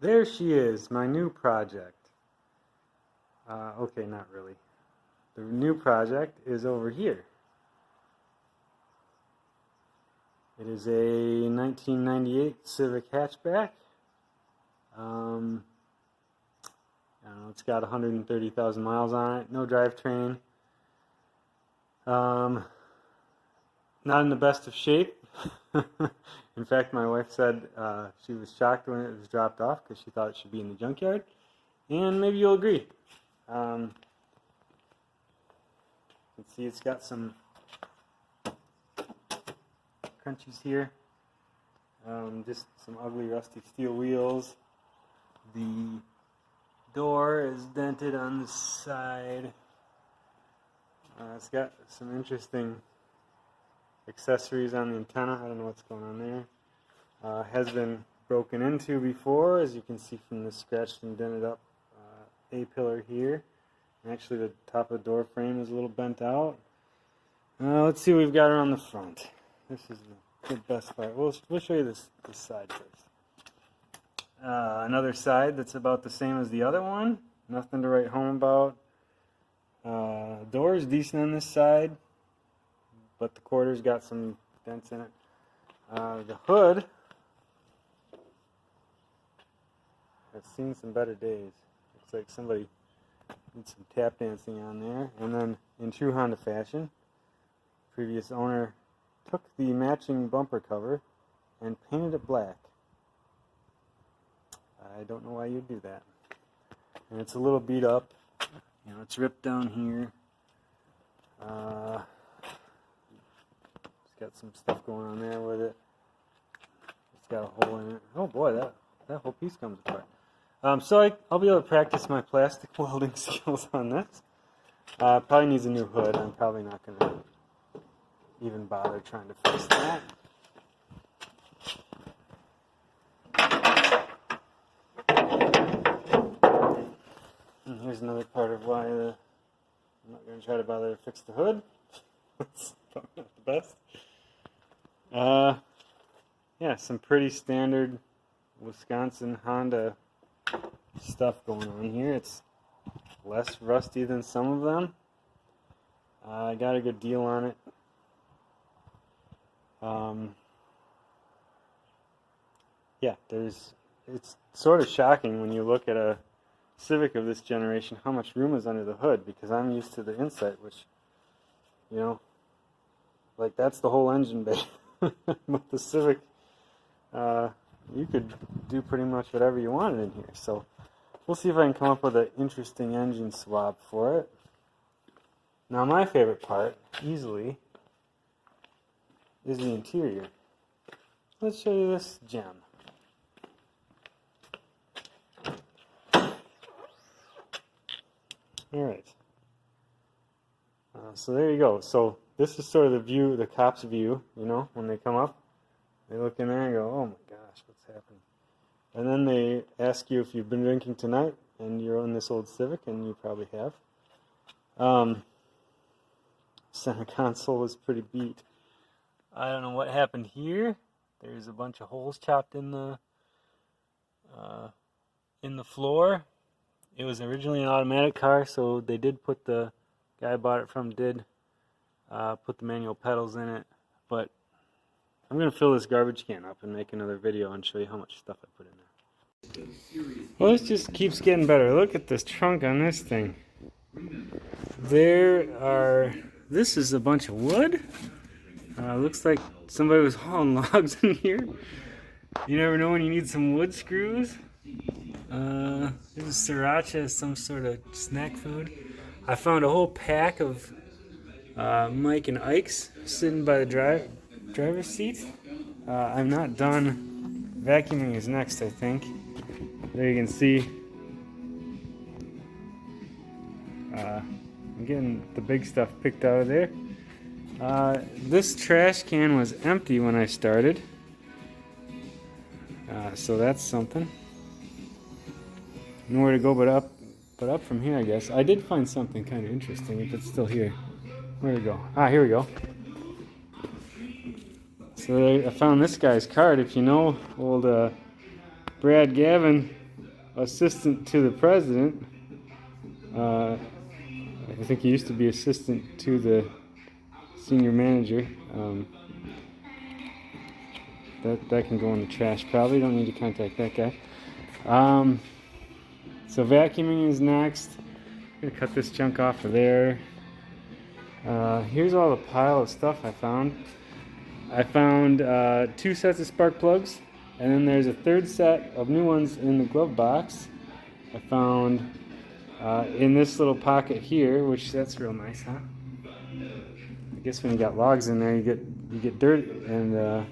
There she is, my new project. Okay, not really. The new project is over here. It is a 1998 Civic hatchback. I don't know, it's got 130,000 miles on it, no drivetrain. Not in the best of shape. In fact, my wife said she was shocked when it was dropped off because she thought it should be in the junkyard. And maybe you'll agree. You can see it's got some crunchies here. Just some ugly rusty steel wheels. The door is dented on the side. It's got some interesting accessories on the antenna. I don't know what's going on there. Has been broken into before, as you can see from the scratched and dented up A-pillar here. And actually the top of the door frame is a little bent out. Let's see what we've got around the front. This is the best part. We'll show you this side first. Another side that's about the same as the other one. Nothing to write home about. Door is decent on this side, but the quarter's got some dents in it. The hood has seen some better days. Looks like somebody did some tap dancing on there. And then, in true Honda fashion, previous owner took the matching bumper cover and painted it black. I don't know why you'd do that. And it's a little beat up. You know, it's ripped down here. It's got some stuff going on there with it. It's got a hole in it. Oh boy, that whole piece comes apart. So I'll be able to practice my plastic welding skills on this. Probably needs a new hood. I'm probably not going to even bother trying to fix that. And here's another part of why I'm not going to try to bother to fix the hood. It's probably not the best. Yeah, some pretty standard Wisconsin Honda stuff going on here. It's less rusty than some of them. I got a good deal on it. Yeah, it's sort of shocking when you look at a Civic of this generation how much room is under the hood, because I'm used to the Insight, which, you know, like that's the whole engine bay. With the Civic, you could do pretty much whatever you wanted in here. So we'll see if I can come up with an interesting engine swap for it. Now my favorite part, easily, is the interior. Let's show you this gem. Alright. So there you go. So this is sort of the view, the cop's view, you know, when they come up. They look in there and go, oh my gosh, what's happening? And then they ask you if you've been drinking tonight, and you're on this old Civic, and you probably have. Center console is pretty beat. I don't know what happened here. There's a bunch of holes chopped in the floor. It was originally an automatic car, so they did put the guy I bought it from did put the manual pedals in it. But I'm going to fill this garbage can up and make another video and show you how much stuff I put in there. Well, this just keeps getting better. Look at this trunk on this thing. This is a bunch of wood. Looks like somebody was hauling logs in here. You never know when you need some wood screws. This is sriracha, some sort of snack food. I found a whole pack of Mike and Ike's sitting by the driver's seat. I'm not done. Vacuuming is next, I think. There you can see. I'm getting the big stuff picked out of there. This trash can was empty when I started. So that's something. Nowhere to go but up from here, I guess. I did find something kind of interesting, if it's still here. Where'd it go? Ah, here we go. So I found this guy's card. If you know old Brad Gavin, assistant to the president. I think he used to be assistant to the senior manager. That can go in the trash probably. Don't need to contact that guy. So vacuuming is next. I'm gonna cut this junk off of there. Here's all the pile of stuff I found. I found 2 sets of spark plugs, and then there's a 3rd set of new ones in the glove box. I found in this little pocket here, which that's real nice, huh? I guess when you got logs in there, you get dirt and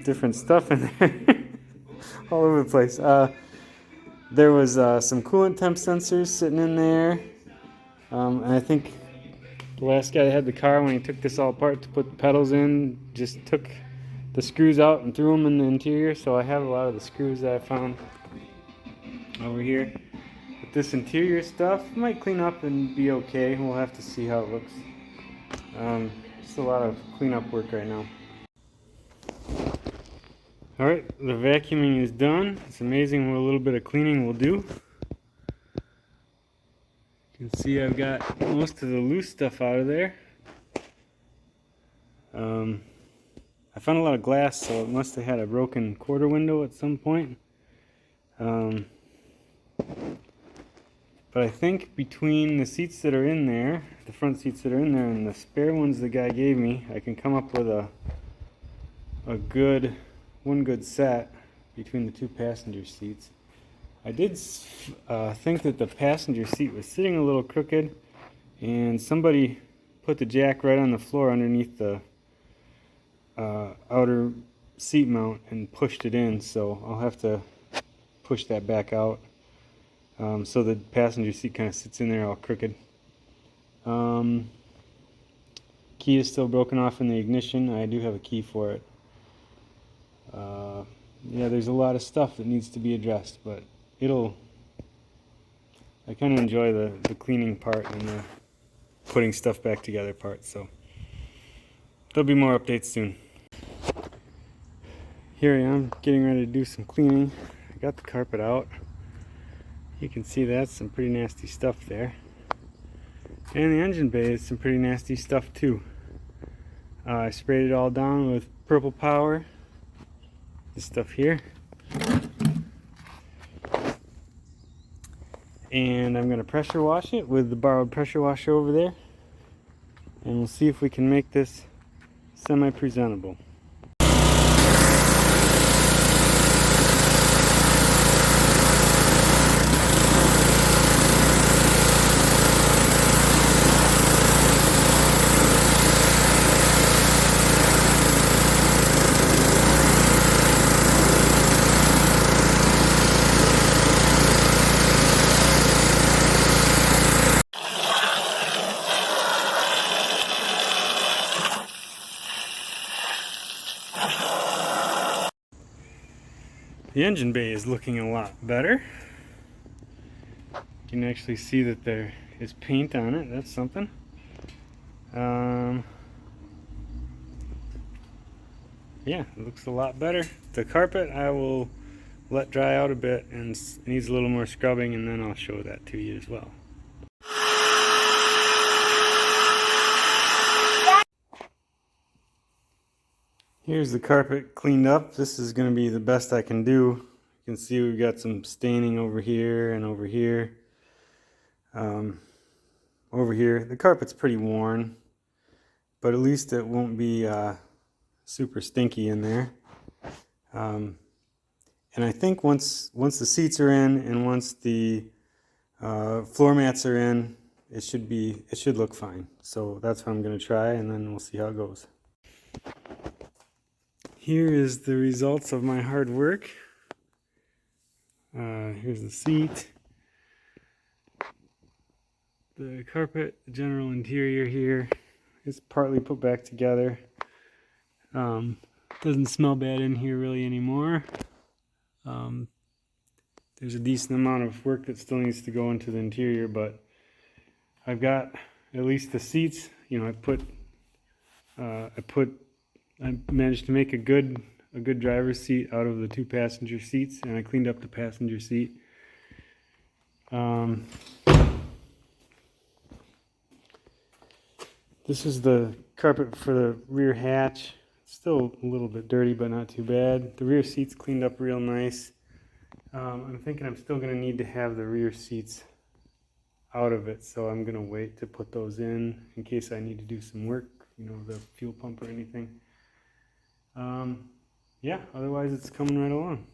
different stuff in there, all over the place. There was some coolant temp sensors sitting in there, and I think the last guy that had the car, when he took this all apart to put the pedals in, just took the screws out and threw them in the interior. So I have a lot of the screws that I found over here. But this interior stuff might clean up and be okay. We'll have to see how it looks. Just a lot of cleanup work right now. Alright, the vacuuming is done. It's amazing what a little bit of cleaning will do. You can see I've got most of the loose stuff out of there. I found a lot of glass, so it must have had a broken quarter window at some point. But I think between the seats that are in there, the front seats that are in there, and the spare ones the guy gave me, I can come up with one good set between the 2 passenger seats. I did think that the passenger seat was sitting a little crooked, and somebody put the jack right on the floor underneath the outer seat mount and pushed it in, so I'll have to push that back out so the passenger seat kind of sits in there all crooked. Key is still broken off in the ignition. I do have a key for it. Yeah, there's a lot of stuff that needs to be addressed, but I kind of enjoy the cleaning part and the putting stuff back together part, so there'll be more updates soon. Here I am getting ready to do some cleaning. I got the carpet out. You can see that's some pretty nasty stuff there. And the engine bay is some pretty nasty stuff too. I sprayed it all down with Purple Power. This stuff here. And I'm going to pressure wash it with the borrowed pressure washer over there. And we'll see if we can make this semi-presentable. The engine bay is looking a lot better. You can actually see that there is paint on it. That's something. Yeah, it looks a lot better. The carpet I will let dry out a bit, and it needs a little more scrubbing, and then I'll show that to you as well. Here's the carpet cleaned up. This is going to be the best I can do. You can see we've got some staining over here and over here. Over here, the carpet's pretty worn, but at least it won't be super stinky in there. And I think once the seats are in and once the floor mats are in, it should look fine. So that's what I'm going to try, and then we'll see how it goes. Here is the results of my hard work. Here's the seat, the carpet, the general interior here is partly put back together. Doesn't smell bad in here really anymore. There's a decent amount of work that still needs to go into the interior, but I've got at least the seats. You know, I managed to make a good a good driver's seat out of the 2 passenger seats, and I cleaned up the passenger seat. This is the carpet for the rear hatch. It's still a little bit dirty, but not too bad. The rear seats cleaned up real nice. I'm thinking I'm still going to need to have the rear seats out of it, so I'm going to wait to put those in case I need to do some work, the fuel pump or anything. Yeah, otherwise it's coming right along.